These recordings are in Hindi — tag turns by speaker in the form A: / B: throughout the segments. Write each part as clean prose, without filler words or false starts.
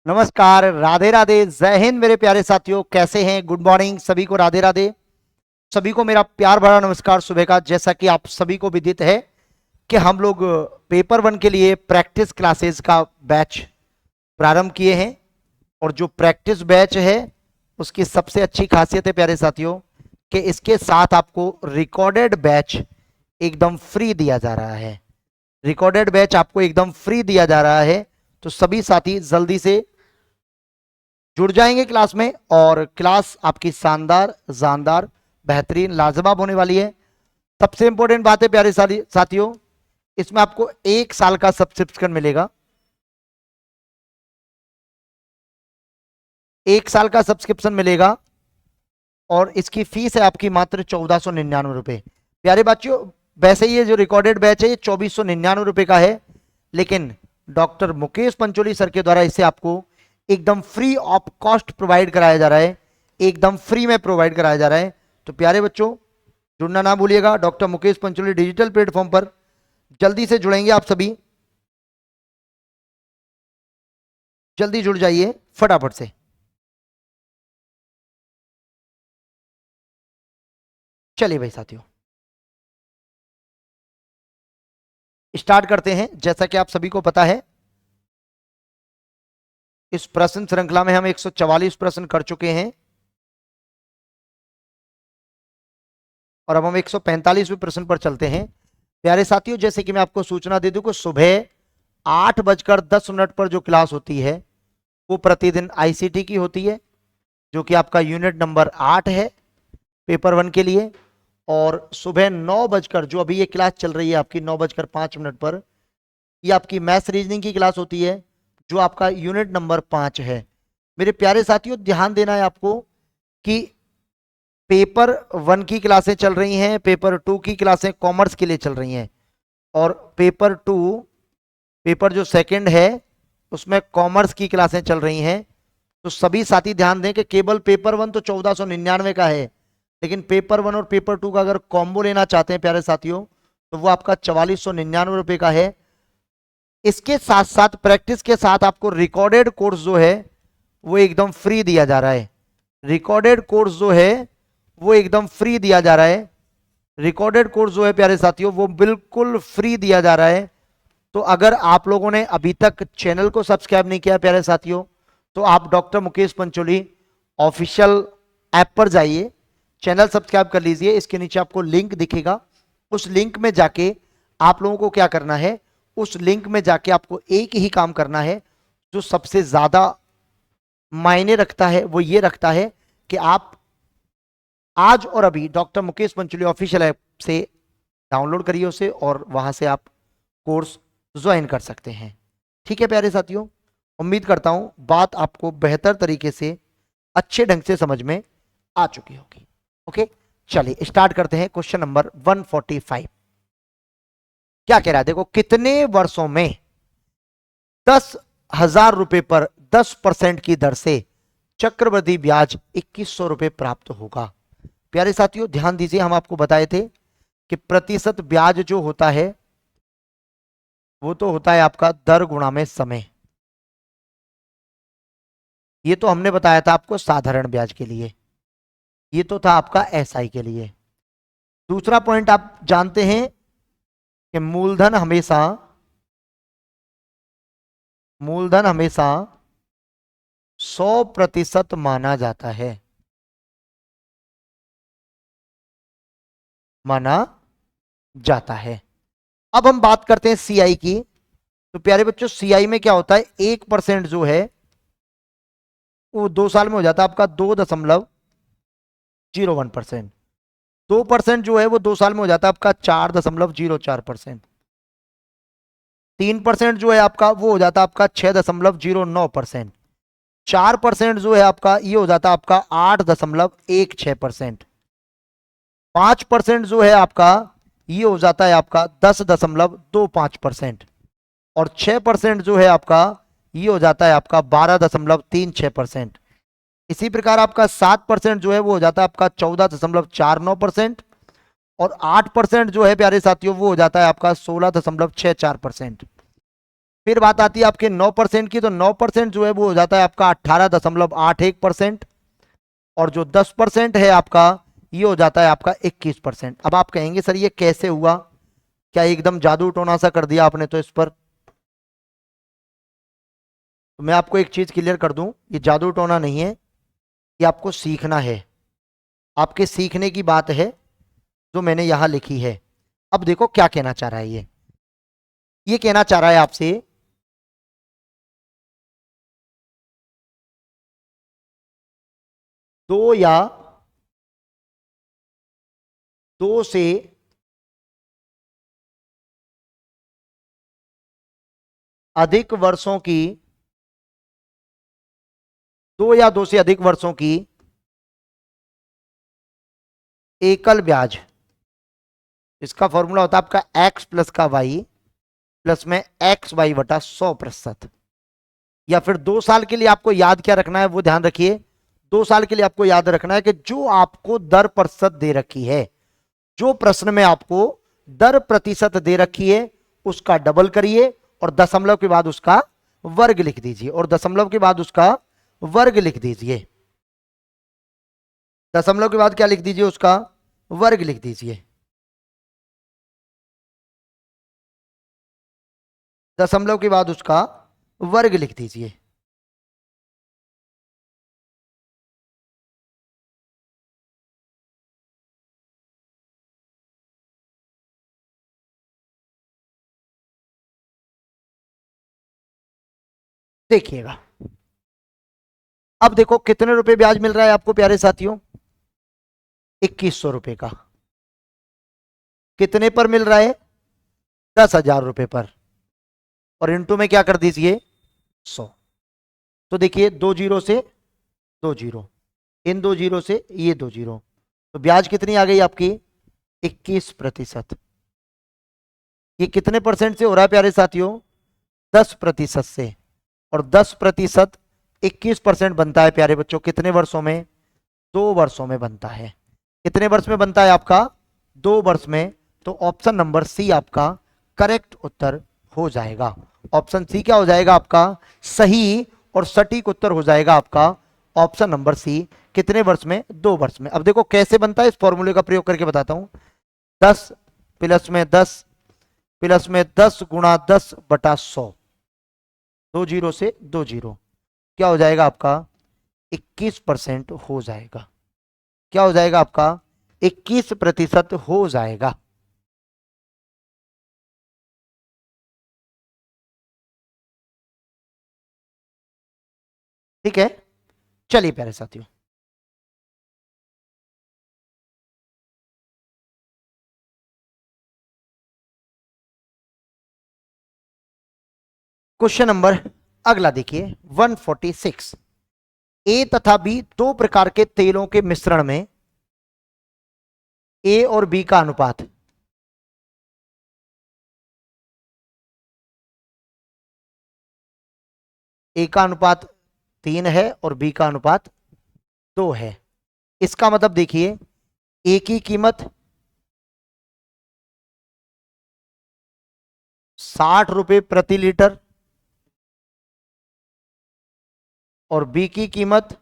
A: नमस्कार, राधे राधे, जय हिंद मेरे प्यारे साथियों। कैसे हैं? गुड मॉर्निंग सभी को, राधे राधे। सभी को मेरा प्यार भरा नमस्कार सुबह का। जैसा कि आप सभी को विदित है कि हम लोग पेपर वन के लिए प्रैक्टिस क्लासेस का बैच प्रारंभ किए हैं। और जो प्रैक्टिस बैच है उसकी सबसे अच्छी खासियत है प्यारे साथियों कि इसके साथ आपको रिकॉर्डेड बैच एकदम फ्री दिया जा रहा है। रिकॉर्डेड बैच आपको एकदम फ्री दिया जा रहा है, तो सभी साथी जल्दी से जुड़ जाएंगे क्लास में। और क्लास आपकी शानदार, जानदार, बेहतरीन, लाजवाब होने वाली है। सबसे इंपॉर्टेंट बात है प्यारे साथियों, इसमें आपको 1 साल का सब्सक्रिप्शन मिलेगा। 1 साल का सब्सक्रिप्शन मिलेगा और इसकी फीस है आपकी मात्र 1499 रुपए। प्यारे बच्चों, वैसे ये जो रिकॉर्डेड बैच है ये 2499 रुपए का है, लेकिन डॉक्टर मुकेश पंचोली सर के द्वारा इसे आपको एकदम फ्री ऑफ कॉस्ट प्रोवाइड कराया जा रहा है। एकदम फ्री में प्रोवाइड कराया जा रहा है। तो प्यारे बच्चों, जुड़ना ना भूलिएगा doctor Mukesh Pancholi digital platform पर। जल्दी से जुड़ेंगे आप सभी, जल्दी जुड़ जाइए फटाफट से। चलिए भाई साथियों, स्टार्ट करते हैं। जैसा कि आप सभी को पता है, इस प्रश्न श्रृंखला में हम 144 प्रश्न कर चुके हैं और अब हम 145वें प्रश्न पर चलते हैं। प्यारे साथियों, जैसे कि मैं आपको सूचना दे दूं कि सुबह 8:10 पर जो क्लास होती है वो प्रतिदिन आईसीटी की होती है, जो कि आपका यूनिट नंबर 8 है पेपर वन के लिए। और सुबह 9 बजकर जो अभी ये क्लास चल रही है आपकी 9:05 पर, ये आपकी मैथ्स रीजनिंग की क्लास होती है, जो आपका यूनिट नंबर 5 है। मेरे प्यारे साथियों, ध्यान देना है आपको कि पेपर वन की क्लासें चल रही हैं, पेपर टू की क्लासें कॉमर्स के लिए चल रही हैं, और पेपर टू, पेपर जो सेकंड है उसमें कॉमर्स की क्लासें चल रही हैं। तो सभी साथी ध्यान दें कि केवल पेपर वन तो 1499 का है, लेकिन पेपर वन और पेपर टू का अगर कॉम्बो लेना चाहते हैं प्यारे साथियों तो वो आपका 4499 का है। इसके साथ साथ प्रैक्टिस के साथ आपको रिकॉर्डेड कोर्स जो है वो एकदम फ्री दिया जा रहा है। रिकॉर्डेड कोर्स जो है वो एकदम फ्री दिया जा रहा है। रिकॉर्डेड कोर्स जो है प्यारे साथियों वो बिल्कुल फ्री दिया जा रहा है। तो अगर आप लोगों ने अभी तक चैनल को सब्सक्राइब नहीं किया प्यारे साथियों, तो आप doctor Mukesh Pancholi official app पर जाइए, चैनल सब्सक्राइब कर लीजिए। इसके नीचे आपको लिंक दिखेगा, उस लिंक में जाके आप लोगों को क्या करना है, उस लिंक में जाके आपको एक ही काम करना है जो सबसे ज्यादा मायने रखता है। वो ये रखता है कि आप आज और अभी doctor Mukesh Pancholi official app से डाउनलोड करिए उसे और वहां से आप कोर्स ज्वाइन कर सकते हैं। ठीक है प्यारे साथियों, उम्मीद करता हूं बात आपको बेहतर तरीके से, अच्छे ढंग से समझ में आ चुकी होगी। ओके, चलिए स्टार्ट करते हैं। क्वेश्चन नंबर 145 क्या कह रहा है, देखो, कितने वर्षों में 10,000 रुपए पर 10% की दर से चक्रवृद्धि ब्याज 2100 रुपए प्राप्त होगा। प्यारे साथियों ध्यान दीजिए, हम आपको बताए थे कि प्रतिशत ब्याज जो होता है वो तो होता है आपका दर गुणा में समय। ये तो हमने बताया था आपको साधारण ब्याज के लिए, ये तो था आपका एसआई के लिए। दूसरा पॉइंट आप जानते हैं कि मूलधन हमेशा 100% माना जाता है, माना जाता है। अब हम बात करते हैं सीआई की। तो प्यारे बच्चों, सीआई में क्या होता है, 1% जो है वो 2 साल में हो जाता है आपका 2.01%। 2% जो है वो 2 साल में हो जाता है आपका 4.04%। 3% जो है आपका वो हो जाता है आपका 6.09%। 4% जो है आपका ये हो जाता है आपका 8.16%। 5% जो है आपका ये हो जाता है आपका 10.25%। और 6% जो है आपका ये हो जाता है आपका 12.36%। इसी प्रकार आपका 7% जो है वो हो जाता है आपका 14.49%। और 8% जो है प्यारे साथियों वो हो जाता है आपका 16.64%। फिर बात आती है आपके 9% की, तो 9% जो है वो हो जाता है आपका 18.81%, और जो 10% है आपका ये हो जाता है आपका 21%। अब आप कहेंगे सर ये कैसे हुआ, क्या एकदम जादू टोना सा कर दिया आपने तो इस पर? तो मैं आपको एक चीज क्लियर कर दूं, ये जादू टोना नहीं है, ये आपको सीखना है, आपके सीखने की बात है जो मैंने यहां लिखी है। अब देखो क्या कहना चाह रहा है ये कहना चाह रहा है आपसे, दो या दो से अधिक वर्षों की, 2 या 2 से अधिक वर्षों की एकल ब्याज, इसका फॉर्मूला होता है आपका x प्लस का y प्लस में XY/100%। या फिर 2 साल के लिए आपको याद क्या रखना है वो ध्यान रखिए, 2 साल के लिए आपको याद रखना है कि जो आपको दर प्रतिशत दे रखी है, जो प्रश्न में आपको दर प्रतिशत दे रखी है उसका डबल करिए और दशमलव के बाद उसका वर्ग लिख दीजिए, और दशमलव के बाद उसका वर्ग लिख दीजिए, दशमलव के बाद क्या लिख दीजिए, उसका वर्ग लिख दीजिए, दशमलव के बाद उसका वर्ग लिख दीजिए। देखिएगा, अब देखो कितने रुपए ब्याज मिल रहा है आपको प्यारे साथियों, 2100 रुपए का। कितने पर मिल रहा है? 10,000 रुपए पर, और इंटू में क्या कर दीजिए 100। तो देखिए 2 जीरो से 2 जीरो, इन 2 जीरो से ये 2 जीरो, तो ब्याज कितनी आ गई आपकी 21%। ये कितने परसेंट से हो रहा है प्यारे साथियों? 10% से, और 10% 21% बनता है प्यारे बच्चों कितने वर्षों में? 2 वर्षों में बनता है। कितने वर्ष में बनता है आपका? 2 वर्ष में। तो ऑप्शन नंबर सी आपका करेक्ट उत्तर हो जाएगा। ऑप्शन सी क्या हो जाएगा आपका? सही और सटीक उत्तर हो जाएगा आपका ऑप्शन नंबर सी। कितने वर्ष में? 2 वर्ष में। अब देखो कैसे बनता है, इस फॉर्मूले का प्रयोग करके बताता हूं। 10 प्लस में 10 प्लस में 10 गुणा 10/100, 2 जीरो से 2 जीरो, क्या हो जाएगा आपका 21% हो जाएगा। क्या हो जाएगा आपका 21% हो जाएगा। ठीक है, चलिए प्यारे साथियों, क्वेश्चन नंबर अगला देखिए 146। ए तथा बी दो प्रकार के तेलों के मिश्रण में ए और बी का अनुपात, ए का अनुपात 3 है और बी का अनुपात 2 है। इसका मतलब देखिए ए की कीमत 60 रुपए प्रति लीटर और बी की कीमत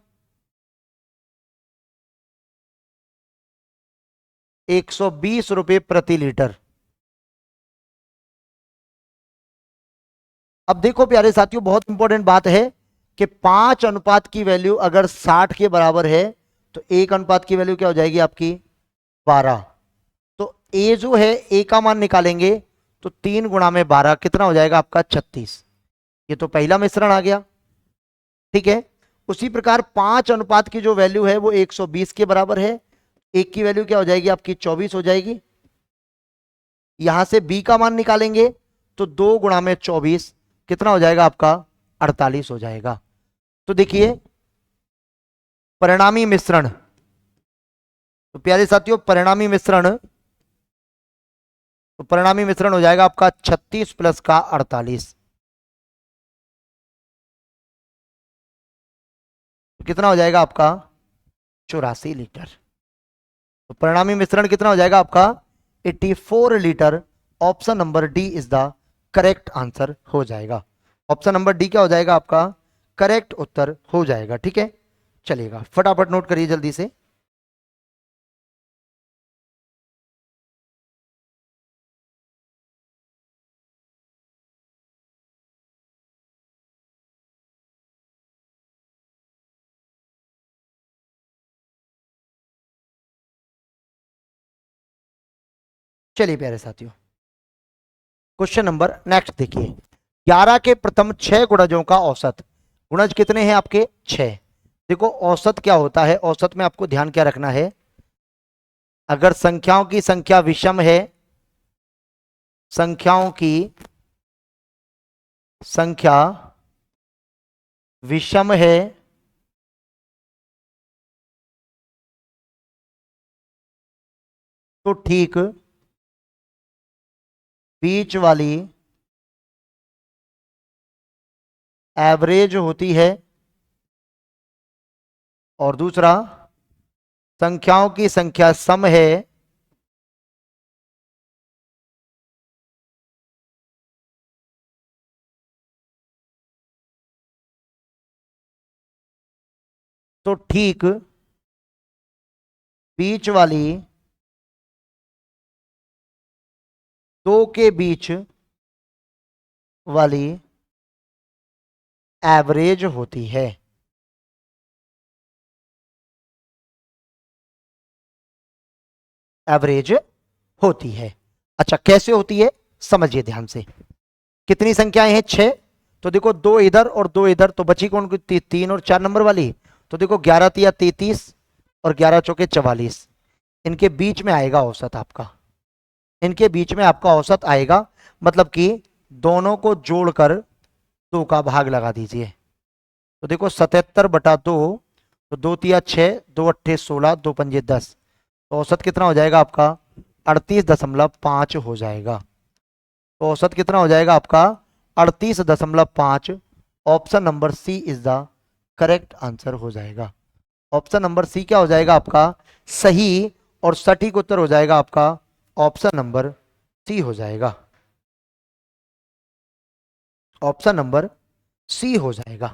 A: 120 रुपए प्रति लीटर। अब देखो प्यारे साथियों, बहुत इंपॉर्टेंट बात है कि 5 अनुपात की वैल्यू अगर 60 के बराबर है तो 1 अनुपात की वैल्यू क्या हो जाएगी आपकी 12। तो ए जो है ए का मान निकालेंगे तो 3 गुणा में 12 कितना हो जाएगा आपका 36। ये तो पहला मिश्रण आ गया। ठीक है, उसी प्रकार 5 अनुपात की जो वैल्यू है वो 120 के बराबर है। एक की वैल्यू क्या हो जाएगी आपकी 24 हो जाएगी। यहां से बी का मान निकालेंगे तो 2 गुणा में 24 कितना हो जाएगा आपका 48 हो जाएगा। तो देखिए परिणामी मिश्रण, तो प्यारे साथियों परिणामी मिश्रण, तो परिणामी मिश्रण हो जाएगा आपका 36 प्लस का 48, तो कितना हो जाएगा आपका 84 लीटर। तो परिणामी मिश्रण कितना हो जाएगा आपका 84 litre. Option number D is the correct answer हो जाएगा। ऑप्शन नंबर डी क्या हो जाएगा आपका करेक्ट उत्तर हो जाएगा। ठीक है, चलिएगा फटाफट नोट करिए जल्दी से। चलिए प्यारे साथियों, क्वेश्चन नंबर नेक्स्ट देखिए। 11 के प्रथम 6 गुणजों का औसत, गुणज कितने हैं आपके 6। देखो औसत क्या होता है, औसत में आपको ध्यान क्या रखना है, अगर संख्याओं की संख्या विषम है, संख्याओं की संख्या विषम है तो ठीक बीच वाली एवरेज होती है, और दूसरा संख्याओं की संख्या सम है तो ठीक बीच वाली दो के बीच वाली एवरेज होती है। एवरेज होती है। अच्छा कैसे होती है समझिए ध्यान से। कितनी संख्याएं हैं 6, तो देखो 2 इधर और 2 इधर, तो बची कौन 3 और 4 नंबर वाली। तो देखो 11 तिया 33 और 11 चौके 44, इनके बीच में आएगा औसत आपका, इनके बीच में आपका औसत आएगा। मतलब कि दोनों को जोड़कर 2 का भाग लगा दीजिए, तो देखो 77/2, तो 2 तिया 6, 2 अट्ठे 16, 2 पंजे 10, तो औसत कितना हो जाएगा आपका 38.5 हो जाएगा। तो औसत कितना हो जाएगा आपका 38.5। Option number C is the correct answer हो जाएगा। ऑप्शन नंबर सी क्या हो जाएगा आपका सही और सटीक उत्तर हो जाएगा आपका ऑप्शन नंबर सी हो जाएगा। ऑप्शन नंबर सी हो जाएगा।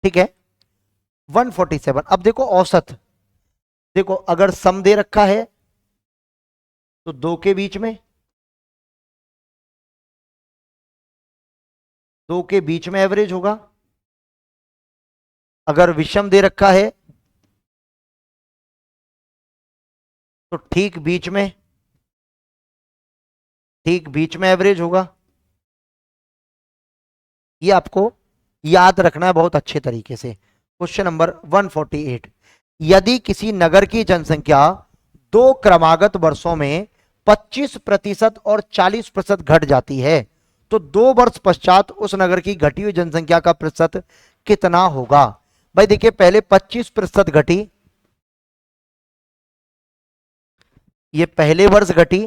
A: ठीक है 147। अब देखो औसत, देखो अगर सम दे रखा है तो 2 के बीच में, 2 के बीच में एवरेज होगा। अगर विषम दे रखा है तो ठीक बीच में, ठीक बीच में एवरेज होगा। ये आपको याद रखना है बहुत अच्छे तरीके से। क्वेश्चन नंबर 148, यदि किसी नगर की जनसंख्या 2 क्रमागत वर्षों में 25% और 40% घट जाती है तो 2 वर्ष पश्चात उस नगर की घटी हुई जनसंख्या का प्रतिशत कितना होगा। भाई देखिए पहले 25% घटी, ये पहले वर्ष घटी,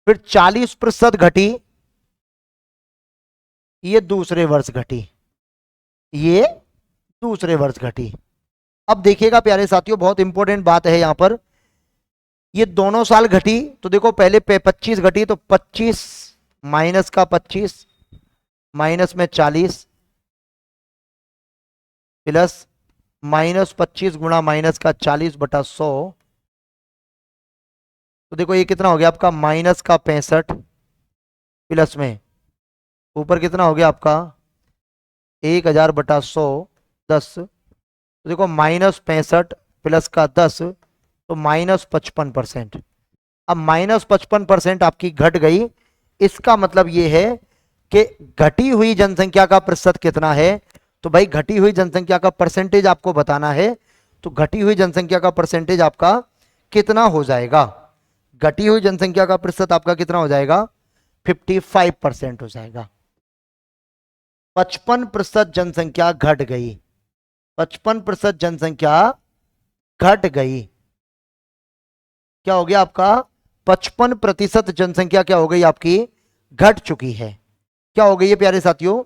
A: फिर 40% घटी, ये दूसरे वर्ष घटी, ये दूसरे वर्ष घटी। अब देखिएगा प्यारे साथियों बहुत इंपॉर्टेंट बात है यहां पर, ये दोनों साल घटी, तो देखो पहले पे 25 घटी, तो 25 माइनस का 25 माइनस में 40 प्लस माइनस 25 गुणा माइनस का 40/100, तो देखो ये कितना हो गया आपका माइनस का 65 प्लस में ऊपर कितना हो गया आपका 1000/100 10, तो देखो -65 प्लस का 10, तो -55%। अब -55% आपकी घट गई, इसका मतलब ये है कि घटी हुई जनसंख्या का प्रतिशत कितना है। तो भाई घटी हुई जनसंख्या का परसेंटेज आपको बताना है, तो घटी हुई जनसंख्या का परसेंटेज आपका कितना हो जाएगा। घटी हुई जनसंख्या का प्रतिशत आपका कितना हो जाएगा 55% हो जाएगा। 55% जनसंख्या घट गई, 55% जनसंख्या घट गई। क्या हो गया आपका 55% जनसंख्या क्या हो गई आपकी घट चुकी है। क्या हो गई है प्यारे साथियों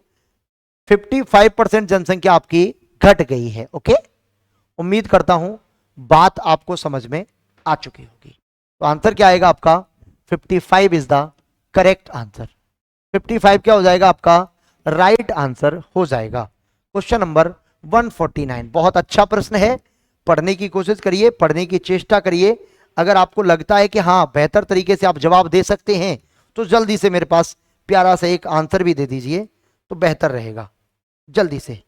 A: 55% जनसंख्या आपकी घट गई है। ओके, उम्मीद करता हूं बात आपको समझ में आ चुकी होगी। तो आंसर क्या आएगा आपका 55 इज द करेक्ट आंसर। 55 क्या हो जाएगा आपका राइट आंसर हो जाएगा। क्वेश्चन नंबर 149 बहुत अच्छा प्रश्न है, पढ़ने की कोशिश करिए, पढ़ने की चेष्टा करिए। अगर आपको लगता है कि हाँ बेहतर तरीके से आप जवाब दे सकते हैं तो जल्दी से मेरे पास प्यारा सा एक आंसर भी दे दीजिए तो बेहतर रहेगा, जल्दी से।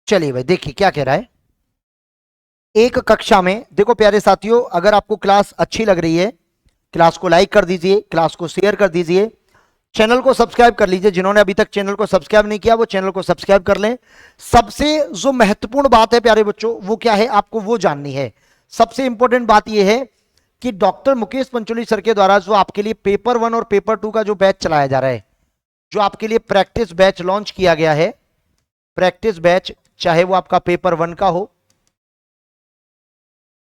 A: चलिए भाई देखिए क्या कह रहा है। एक कक्षा में देखो प्यारे साथियों, अगर आपको क्लास अच्छी लग रही है क्लास को लाइक कर दीजिए, क्लास को शेयर कर दीजिए, चैनल को सब्सक्राइब कर लीजिए। जिन्होंने अभी तक चैनल को सब्सक्राइब नहीं किया वो चैनल को सब्सक्राइब कर लें। सबसे जो महत्वपूर्ण बात है प्यारे बच्चों वो क्या है आपको वो जाननी है। सबसे इंपॉर्टेंट बात यह है कि डॉक्टर मुकेश पंचोली सर के द्वारा जो आपके लिए पेपर 1 और पेपर 2 का जो बैच चलाया जा रहा है, जो आपके लिए प्रैक्टिस बैच लॉन्च किया गया है, प्रैक्टिस बैच चाहे वो आपका पेपर 1 का हो,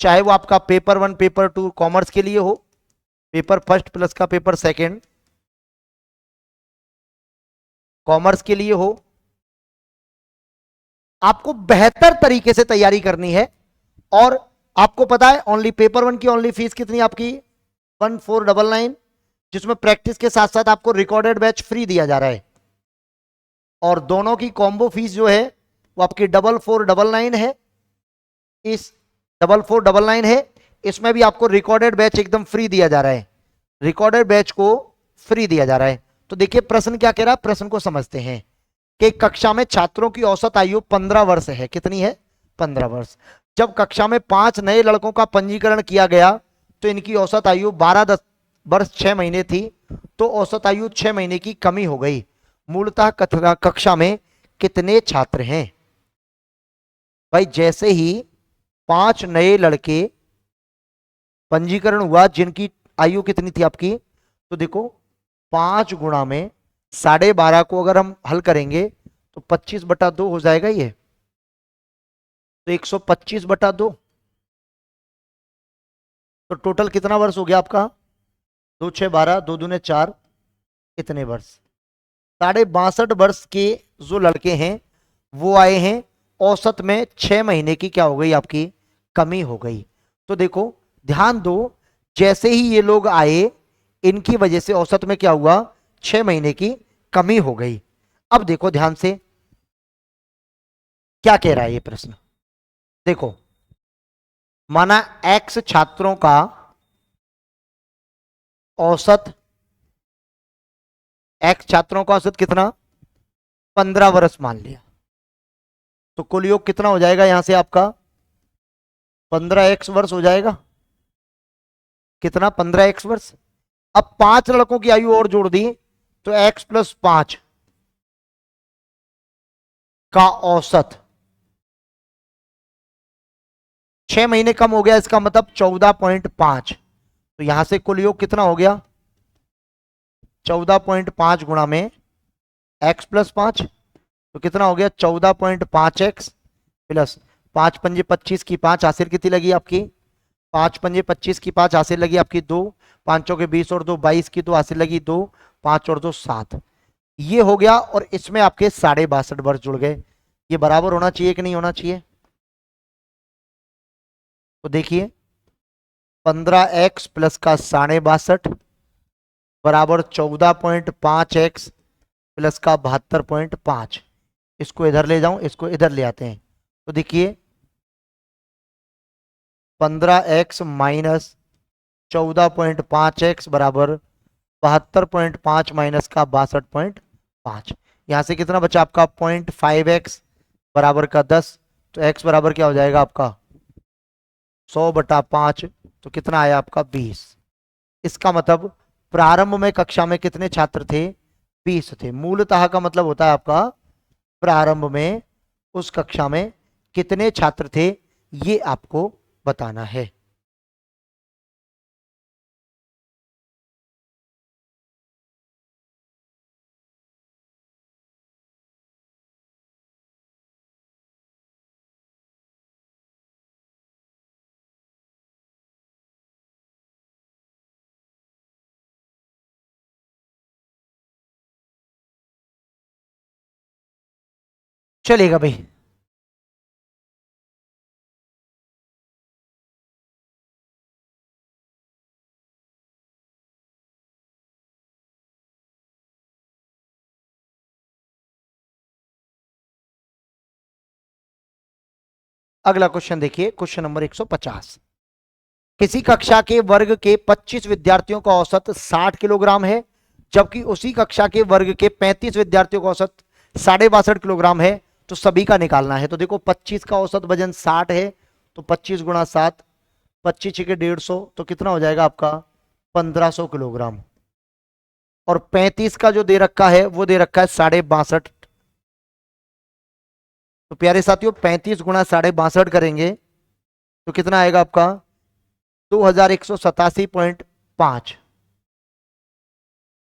A: चाहे वो आपका पेपर 1 पेपर 2 कॉमर्स के लिए हो, पेपर फर्स्ट प्लस का पेपर सेकंड कॉमर्स के लिए हो, आपको बेहतर तरीके से तैयारी करनी है। और आपको पता है ओनली पेपर 1 की ओनली फीस कितनी आपकी 1499, जिसमें प्रैक्टिस के साथ साथ आपको रिकॉर्डेड बैच फ्री दिया जा रहा है। और दोनों की कॉम्बो फीस जो है वो आपकी 4499 है। इस 4499 है, इसमें भी आपको रिकॉर्डेड बैच एकदम फ्री दिया जा रहा है, रिकॉर्डेड बैच को फ्री दिया जा रहा है। तो देखिए प्रश्न क्या कह रहा है, प्रश्न को समझते हैं कि कक्षा में छात्रों की औसत आयु 15 वर्ष है। कितनी है 15 वर्ष। जब कक्षा में 5 नए लड़कों का पंजीकरण किया गया तो इनकी औसत आयु 12 वर्ष 6 महीने थी, तो औसत आयु 6 महीने की कमी हो गई। मूलतः कक्षा में कितने छात्र हैं। भाई जैसे ही 5 नए लड़के पंजीकरण हुआ जिनकी आयु कितनी थी आपकी, तो देखो 5 गुणा में 12.5 को अगर हम हल करेंगे तो 25/2 हो जाएगा ये, तो 125/2। तो टोटल कितना वर्ष हो गया आपका 2 6 12 2 दूने 4, इतने वर्ष। 62.5 वर्ष के जो लड़के हैं वो आए हैं, औसत में 6 महीने की क्या हो गई आपकी कमी हो गई। तो देखो ध्यान दो, जैसे ही ये लोग आए इनकी वजह से औसत में क्या हुआ 6 महीने की कमी हो गई। अब देखो ध्यान से क्या कह रहा है ये प्रश्न। देखो माना x छात्रों का औसत, x छात्रों का औसत कितना 15 वर्ष मान लिया, तो कुल योग कितना हो जाएगा यहां से आपका 15x वर्ष हो जाएगा। कितना 15x वर्ष। अब 5 लड़कों की आयु और जोड़ दी तो x + 5 का औसत 6 महीने कम हो गया, इसका मतलब 14.5। तो यहां से कुल योग कितना हो गया 14.5 गुणा में x + 5, तो कितना हो गया 14.5x प्लस 5 पंजे 25 की 5 हासिल कितनी लगी आपकी 5 पंजे 25 की 5 हासिल लगी आपकी 2, 5 चौके 20 और 2 22 की 2 हासिल लगी 2, 5 और 2 7, ये हो गया। और इसमें आपके 62.5 वर्ष जुड़ गए। ये बराबर होना चाहिए कि नहीं होना चाहिए। तो देखिए 15x प्लस का 62.5 बराबर 14.5x प्लस का 72.5। इसको इधर ले जाऊं, इसको इधर ले आते हैं, तो देखिए 15x माइनस 14.5x बराबर 72.5 माइनस का 62.5। यहां से कितना बचा आपका 0.5x बराबर का 10, तो x बराबर क्या हो जाएगा आपका 100/5, तो कितना आया आपका 20। इसका मतलब प्रारंभ में कक्षा में कितने छात्र थे? 20 थे। मूलतः का मतलब होता है आपका प्रारंभ में उस कक्षा में कितने छात्र थे, ये आपको बताना है। चलेगा भाई। अगला क्वेश्चन देखिए, क्वेश्चन नंबर 150। किसी कक्षा के वर्ग के 25 विद्यार्थियों का औसत 60 किलोग्राम है, जबकि उसी कक्षा के वर्ग के 35 विद्यार्थियों का औसत 62.5 किलोग्राम है, तो सभी का निकालना है। तो देखो 25 का औसत वजन 60 है, तो 25 गुणा 7, 25 के 150, तो कितना हो जाएगा आपका 1500 किलोग्राम। और 35 का जो दे रखा है वो दे रखा है 62.5। तो प्यारे साथियों 35 गुणा 62.5 करेंगे तो कितना आएगा आपका 2187.5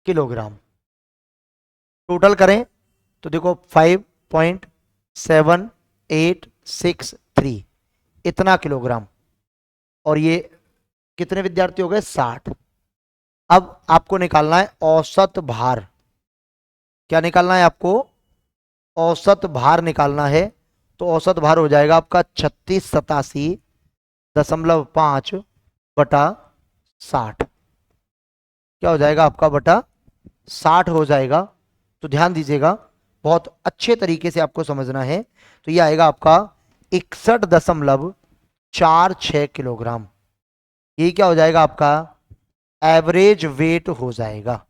A: किलोग्राम। टोटल करें तो देखो 5.7863 इतना किलोग्राम। और ये कितने विद्यार्थी हो गए? 60। अब आपको निकालना है औसत भार। क्या निकालना है आपको? औसत भार निकालना है। तो औसत भार हो जाएगा आपका 3687.5 बटा 60। क्या हो जाएगा आपका? बटा 60 हो जाएगा। तो ध्यान दीजिएगा, बहुत अच्छे तरीके से आपको समझना है। तो ये आएगा आपका 61.46 किलोग्राम। ये क्या हो जाएगा? आपका एवरेज वेट हो जाएगा।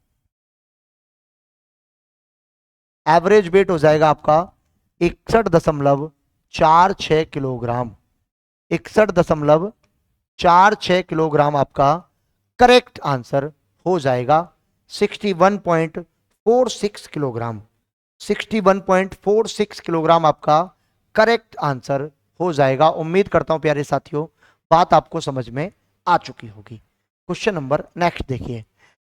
A: एवरेज वेट हो जाएगा आपका 61.46 किलोग्राम। 61.46 किलोग्राम आपका करेक्ट आंसर हो जाएगा। 61.46 किलोग्राम। 61.46 किलोग्राम आपका करेक्ट आंसर हो जाएगा। उम्मीद करता हूं प्यारे साथियों बात आपको समझ में आ चुकी होगी। क्वेश्चन नंबर नेक्स्ट देखिए।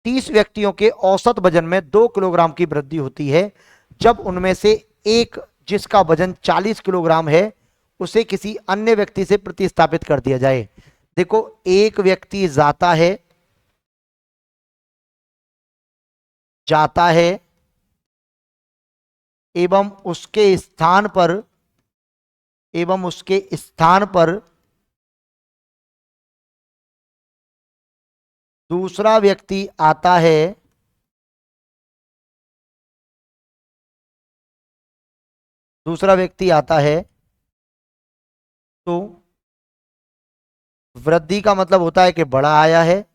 A: 30 व्यक्तियों के औसत वजन में 2 किलोग्राम की वृद्धि होती है, जब उनमें से एक जिसका वजन 40 किलोग्राम है उसे किसी अन्य व्यक्ति से प्रतिस्थापित कर दिया जाए। देखो एक व्यक्ति जाता है एवं उसके स्थान पर दूसरा व्यक्ति आता है। दूसरा व्यक्ति आता है तो वृद्धि का मतलब होता है कि बड़ा आया है,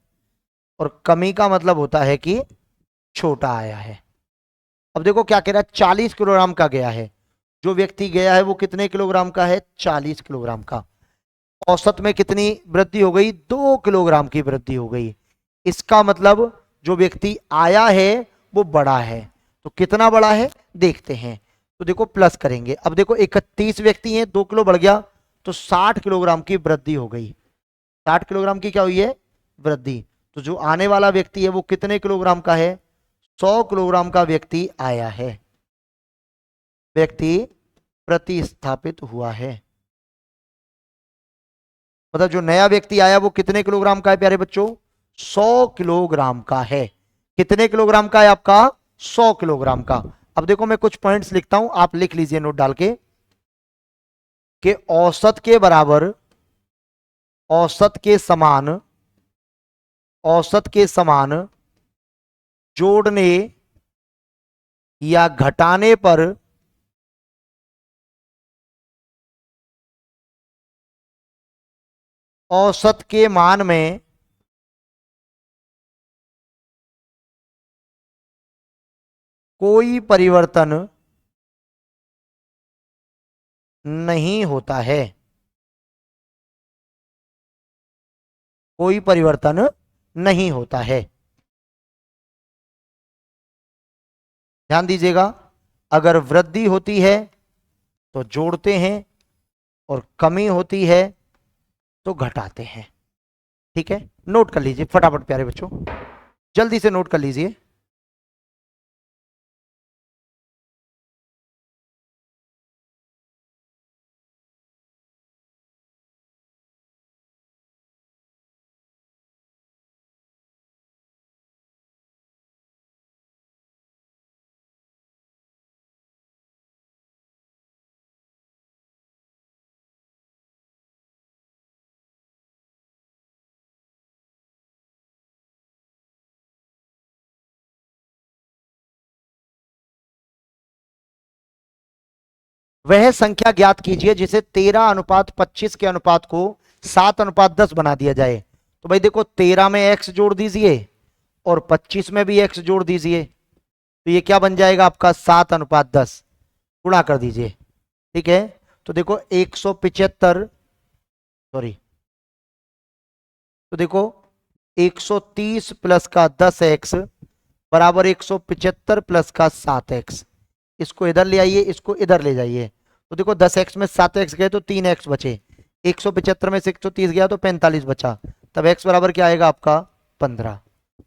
A: और कमी का मतलब होता है कि छोटा आया है। अब देखो क्या कह रहा है, 40 किलोग्राम का गया है। जो व्यक्ति गया है वो कितने किलोग्राम का है? 40 किलोग्राम का। औसत में कितनी वृद्धि हो गई? 2 किलोग्राम की वृद्धि हो गई। इसका मतलब जो व्यक्ति आया है वो बड़ा है। तो कितना बड़ा है देखते हैं। तो देखो प्लस करेंगे। अब देखो 31 व्यक्ति हैं, 2 किलो बढ़ गया, तो 60 किलोग्राम की वृद्धि हो गई। 60 किलोग्राम की क्या हुई है? वृद्धि। तो जो आने वाला व्यक्ति है वो कितने किलोग्राम का है? 100 किलोग्राम का व्यक्ति आया है। व्यक्ति प्रतिस्थापित हुआ है। मतलब जो नया व्यक्ति आया वो कितने किलोग्राम का है प्यारे बच्चों? 100 किलोग्राम का है। कितने किलोग्राम का है आपका? 100 किलोग्राम का। अब देखो मैं कुछ पॉइंट्स लिखता हूं, आप लिख लीजिए नोट डाल के कि औसत के बराबर, औसत के समान, औसत के समान जोड़ने या घटाने पर औसत के मान में कोई परिवर्तन नहीं होता है। कोई परिवर्तन नहीं होता है। ध्यान दीजिएगा, अगर वृद्धि होती है तो जोड़ते हैं और कमी होती है तो घटाते हैं। ठीक है, नोट कर लीजिए फटाफट प्यारे बच्चों, जल्दी से नोट कर लीजिए। वह संख्या ज्ञात कीजिए जिसे 13:25 के अनुपात को 7:10 बना दिया जाए। तो भाई देखो, 13 में x जोड़ दीजिए और 25 में भी x जोड़ दीजिए, तो ये क्या बन जाएगा आपका 7:10, गुणा कर दीजिए। ठीक है, तो देखो 175, सॉरी, तो देखो 130 प्लस का 10x बराबर 175 प्लस का 7x। इसको इधर ले आइए, इसको इधर ले जाइए, तो देखो 10x में 7x गए तो 3x बचे, 175 में से 130 गया तो 45 बचा, तब x बराबर क्या आएगा आपका 15।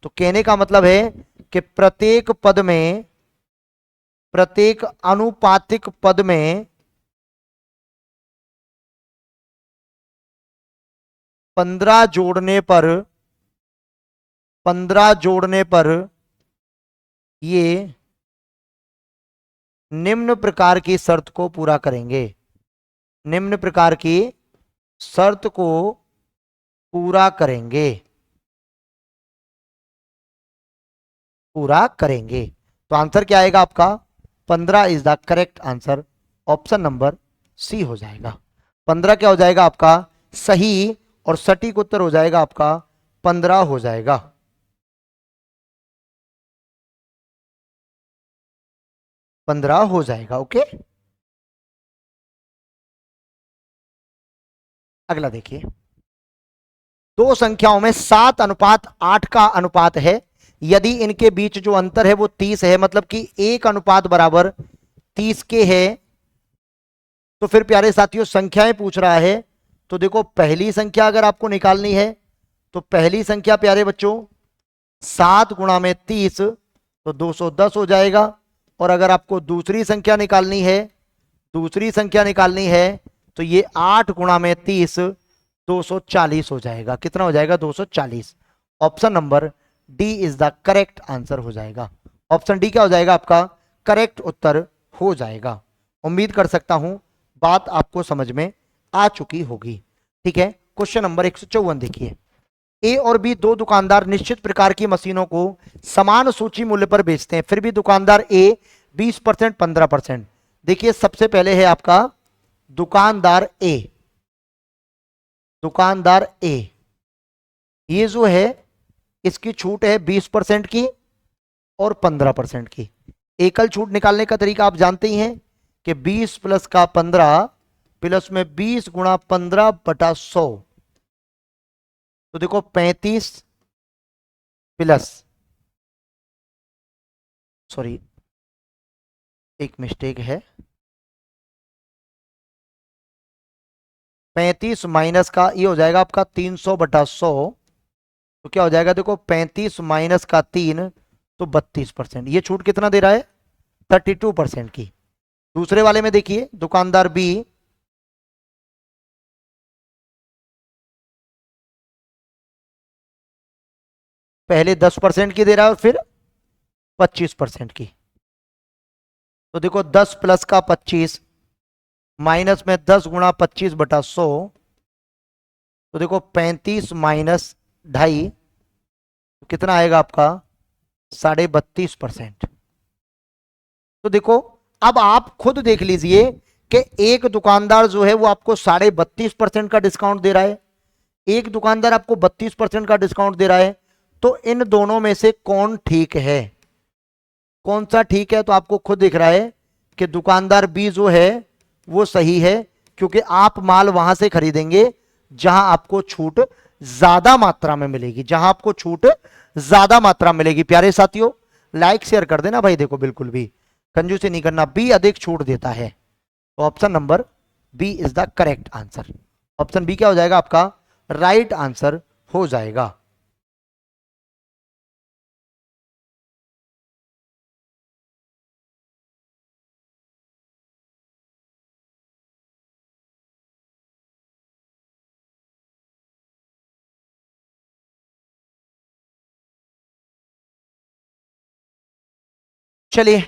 A: तो कहने का मतलब है कि प्रत्येक पद में, प्रत्येक अनुपातिक पद में 15 जोड़ने पर, 15 जोड़ने पर ये निम्न प्रकार की शर्त को पूरा करेंगे, निम्न प्रकार की शर्त को पूरा करेंगे, पूरा करेंगे। तो आंसर क्या आएगा आपका 15 is the correct answer, option number C हो जाएगा। 15 क्या हो जाएगा आपका सही, और सटीक उत्तर हो जाएगा आपका 15 हो जाएगा। पंद्रह हो जाएगा। ओके, अगला देखिए, दो संख्याओं में 7:8 का अनुपात है, यदि इनके बीच जो अंतर है वो 30 है, मतलब कि 1 बराबर 30 के है, तो फिर प्यारे साथियों संख्याएं पूछ रहा है। तो देखो पहली संख्या अगर आपको निकालनी है तो पहली संख्या प्यारे बच्चों 7 गुणा में 30 तो 210 हो जाएगा, और अगर आपको दूसरी संख्या निकालनी है, दूसरी संख्या निकालनी है तो ये 8 गुणा में 30 240 हो जाएगा। कितना हो जाएगा 240। Option number D is the correct answer हो जाएगा। ऑप्शन डी क्या हो जाएगा आपका करेक्ट उत्तर हो जाएगा। उम्मीद कर सकता हूं बात आपको समझ में आ चुकी होगी। ठीक है, क्वेश्चन नंबर 154 देखिए, ए और बी दो दुकानदार निश्चित प्रकार की मशीनों को समान सूची मूल्य पर बेचते हैं, फिर भी दुकानदार ए 20% 15%। देखिए सबसे पहले है आपका दुकानदार ए, दुकानदार ए, ये जो है इसकी छूट है 20% की और 15% की। एकल छूट निकालने का तरीका आप जानते ही हैं कि 20 प्लस का 15 प्लस में 20 गुणा 15 बटा 100, तो देखो 35 प्लस, सॉरी एक मिस्टेक है, 35 माइनस का ये हो जाएगा आपका 300 बटा 100, तो क्या हो जाएगा देखो 35 माइनस का 3 तो 32%। ये छूट कितना दे रहा है 32% की। दूसरे वाले में देखिए दुकानदार बी, पहले 10% की दे रहा है और फिर 25% की, तो देखो 10 प्लस का 25 माइनस में 10 गुणा 25 बटा 100, तो देखो 35 माइनस 2.5 कितना आएगा आपका 32.5%। तो देखो अब आप खुद देख लीजिए कि एक दुकानदार जो है वो आपको 32.5% का डिस्काउंट दे रहा है, एक दुकानदार आपको 32% का डिस्काउंट दे रहा है, तो इन दोनों में से कौन ठीक है, कौन सा ठीक है? तो आपको खुद दिख रहा है कि दुकानदार बी जो है वो सही है, क्योंकि आप माल वहां से खरीदेंगे जहां आपको छूट ज्यादा मात्रा में मिलेगी, जहां आपको छूट ज्यादा मात्रा मिलेगी। प्यारे साथियों लाइक शेयर कर देना भाई, देखो बिल्कुल भी कंजूसी नहीं करना। बी अधिक छूट देता है, तो option number B is the correct answer. Option B क्या हो जाएगा आपका राइट आंसर हो जाएगा। चलिए,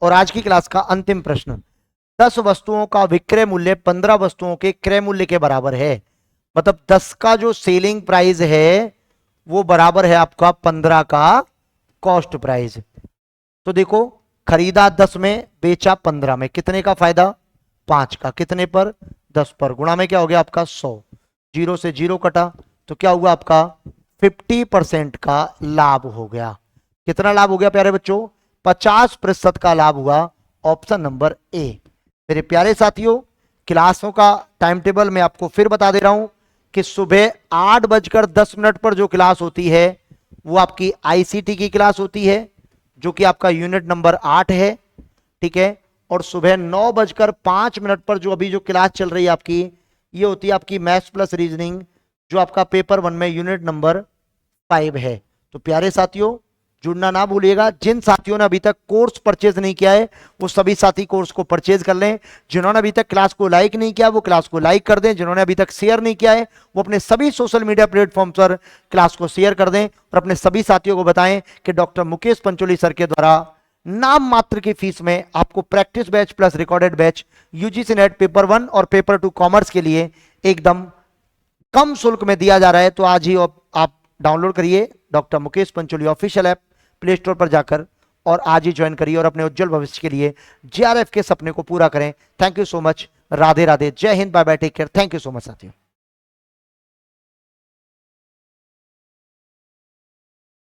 A: और आज की क्लास का अंतिम प्रश्न। 10 वस्तुओं का विक्रय मूल्य 15 वस्तुओं के क्रय मूल्य के बराबर है। मतलब 10 का जो सेलिंग प्राइस है वो बराबर है आपका 15 का कॉस्ट प्राइस। तो देखो, खरीदा 10 में, बेचा 15 में, कितने का फायदा? 5 का। कितने पर? 10 पर। गुणा में क्या हो गया आपका 100। जीरो से जीरो कटा तो क्या हुआ आपका 50% का लाभ हो गया। कितना लाभ हो गया प्यारे बच्चों? 50% का लाभ हुआ। Option number A. मेरे प्यारे साथियों, क्लासों का टाइम टेबल मैं आपको फिर बता दे रहा हूं कि सुबह 8:10 पर जो क्लास होती है वो आपकी आईसीटी की क्लास होती है, जो कि आपका यूनिट नंबर 8 है, ठीक है। और सुबह 9:05 पर जो अभी जो क्लास चल रही है आपकी, ये होती है आपकी मैथ्स प्लस रीजनिंग, जो आपका पेपर 1 में यूनिट नंबर 5 है। तो प्यारे साथियों, जुड़ना ना भूलिएगा। जिन साथियों ने अभी तक कोर्स परचेज नहीं किया है वो सभी साथी कोर्स को परचेज कर लें। जिन्होंने अभी तक क्लास को लाइक नहीं किया वो क्लास को लाइक कर दें। जिन्होंने अभी तक शेयर नहीं किया है वो अपने सभी सोशल मीडिया प्लेटफॉर्म पर क्लास को शेयर कर दें और अपने सभी साथियों को बताएं कि डॉक्टर मुकेश पंचोली सर के द्वारा नाम मात्र की फीस में आपको practice batch plus recorded batch UGC net paper 1 और पेपर 2 कॉमर्स के लिए एकदम कम शुल्क में दिया जा रहा है। तो आज ही आप डाउनलोड करिए doctor Mukesh Pancholi official app play store पर जाकर और आज ही ज्वाइन करिए और अपने उज्जवल भविष्य के लिए जेआरएफ के सपने को पूरा करें। Thank you so much. Radhe Radhe. जय Hind. Bye bye. Take care. Thank you so much साथियों।